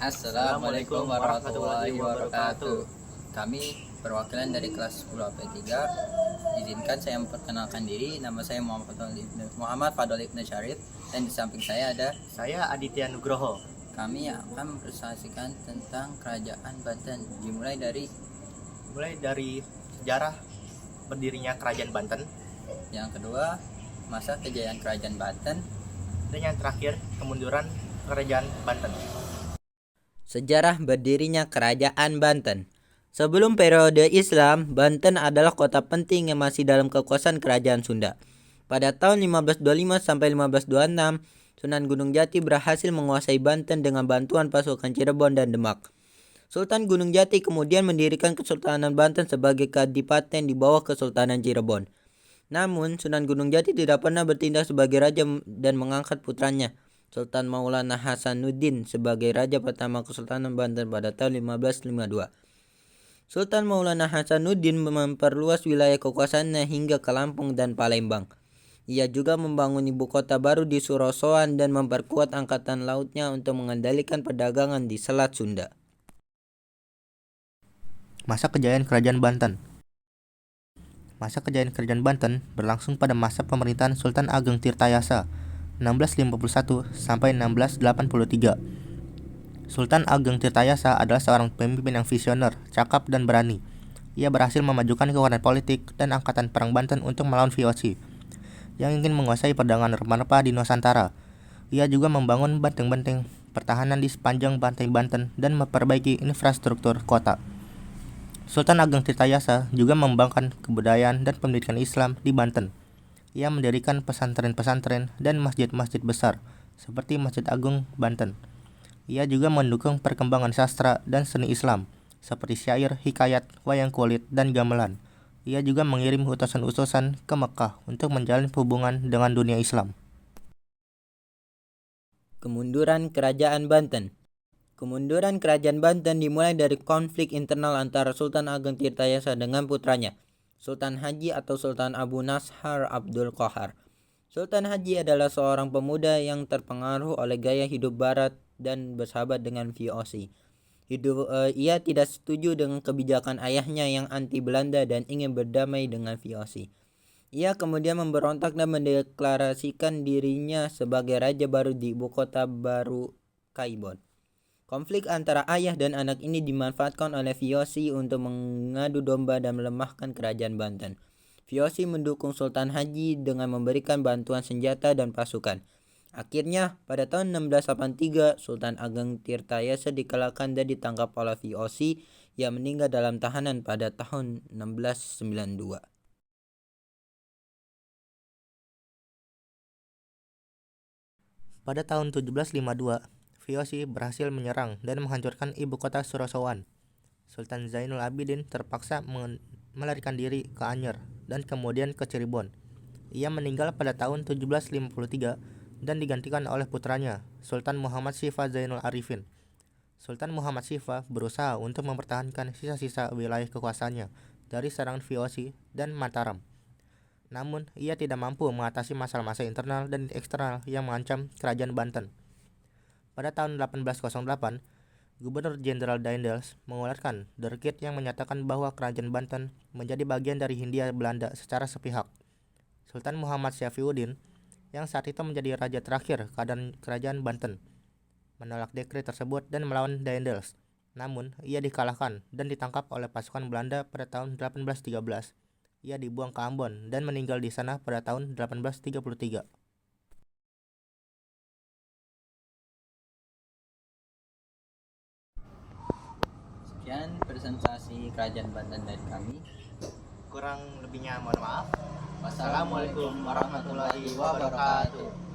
Assalamualaikum warahmatullahi wabarakatuh. Kami perwakilan dari kelas 10 AP3. Izinkan saya memperkenalkan diri. Nama saya Muhammad Fadol Ibnu Syarif, dan di samping saya ada saya Aditya Nugroho. Kami akan mempresentasikan tentang Kerajaan Banten, dimulai dari sejarah berdirinya Kerajaan Banten, yang kedua masa kejayaan Kerajaan Banten, dan yang terakhir kemunduran Kerajaan Banten. Sejarah berdirinya Kerajaan Banten. Sebelum periode Islam, Banten adalah kota penting yang masih dalam kekuasaan Kerajaan Sunda. Pada tahun 1525 sampai 1526, Sunan Gunung Jati berhasil menguasai Banten dengan bantuan pasukan Cirebon dan Demak. Sultan Gunung Jati kemudian mendirikan Kesultanan Banten sebagai kadipaten di bawah Kesultanan Cirebon. Namun, Sunan Gunung Jati tidak pernah bertindak sebagai raja dan mengangkat putranya, Sultan Maulana Hasanuddin, sebagai raja pertama Kesultanan Banten pada tahun 1552. Sultan Maulana Hasanuddin memperluas wilayah kekuasaannya hingga ke Lampung dan Palembang. Ia juga membangun ibu kota baru di Surosoan dan memperkuat angkatan lautnya untuk mengendalikan perdagangan di Selat Sunda. Masa kejayaan Kerajaan Banten. Masa kejayaan Kerajaan Banten berlangsung pada masa pemerintahan Sultan Ageng Tirtayasa 1651 sampai 1683. Sultan Ageng Tirtayasa adalah seorang pemimpin yang visioner, cakap, dan berani. Ia berhasil memajukan kekuatan politik dan angkatan perang Banten untuk melawan VOC yang ingin menguasai perdagangan rempah-rempah di Nusantara. Ia juga membangun benteng-benteng pertahanan di sepanjang pantai Banten dan memperbaiki infrastruktur kota. Sultan Ageng Tirtayasa juga mengembangkan kebudayaan dan pendidikan Islam di Banten. Ia mendirikan pesantren-pesantren dan masjid-masjid besar seperti Masjid Agung Banten. Ia juga mendukung perkembangan sastra dan seni Islam seperti syair, hikayat, wayang kulit, dan gamelan. Ia juga mengirim utusan-utusan ke Mekah untuk menjalin hubungan dengan dunia Islam. Kemunduran Kerajaan Banten. Kemunduran Kerajaan Banten dimulai dari konflik internal antara Sultan Ageng Tirtayasa dengan putranya, Sultan Haji atau Sultan Abu Nashar Abdul Qahar. Sultan Haji adalah seorang pemuda yang terpengaruh oleh gaya hidup barat dan bersahabat dengan VOC. Ia tidak setuju dengan kebijakan ayahnya yang anti Belanda dan ingin berdamai dengan VOC. Ia kemudian memberontak dan mendeklarasikan dirinya sebagai raja baru di ibu kota baru Kaibon. Konflik antara ayah dan anak ini dimanfaatkan oleh VOC untuk mengadu domba dan melemahkan Kerajaan Banten. VOC mendukung Sultan Haji dengan memberikan bantuan senjata dan pasukan. Akhirnya, pada tahun 1683, Sultan Ageng Tirtayasa dikalahkan dan ditangkap oleh VOC yang meninggal dalam tahanan pada tahun 1692. Pada tahun 1752, VOC berhasil menyerang dan menghancurkan ibu kota Surosoan. Sultan Zainul Abidin terpaksa melarikan diri ke Anyer dan kemudian ke Cirebon. Ia meninggal pada tahun 1753 dan digantikan oleh putranya, Sultan Muhammad Syifa Zainul Arifin. Sultan Muhammad Syifa berusaha untuk mempertahankan sisa-sisa wilayah kekuasaannya dari serangan VOC dan Mataram. Namun, ia tidak mampu mengatasi masalah-masalah internal dan eksternal yang mengancam Kerajaan Banten. Pada tahun 1808, Gubernur Jenderal Daendels mengeluarkan dekret yang menyatakan bahwa Kerajaan Banten menjadi bagian dari Hindia Belanda secara sepihak. Sultan Muhammad Syafiuddin, yang saat itu menjadi raja terakhir Kerajaan Banten, menolak dekret tersebut dan melawan Daendels. Namun, ia dikalahkan dan ditangkap oleh pasukan Belanda pada tahun 1813. Ia dibuang ke Ambon dan meninggal di sana pada tahun 1833. sekian presentasi Kerajaan Banten dari kami. Kurang lebihnya mohon maaf. Wassalamualaikum warahmatullahi wabarakatuh.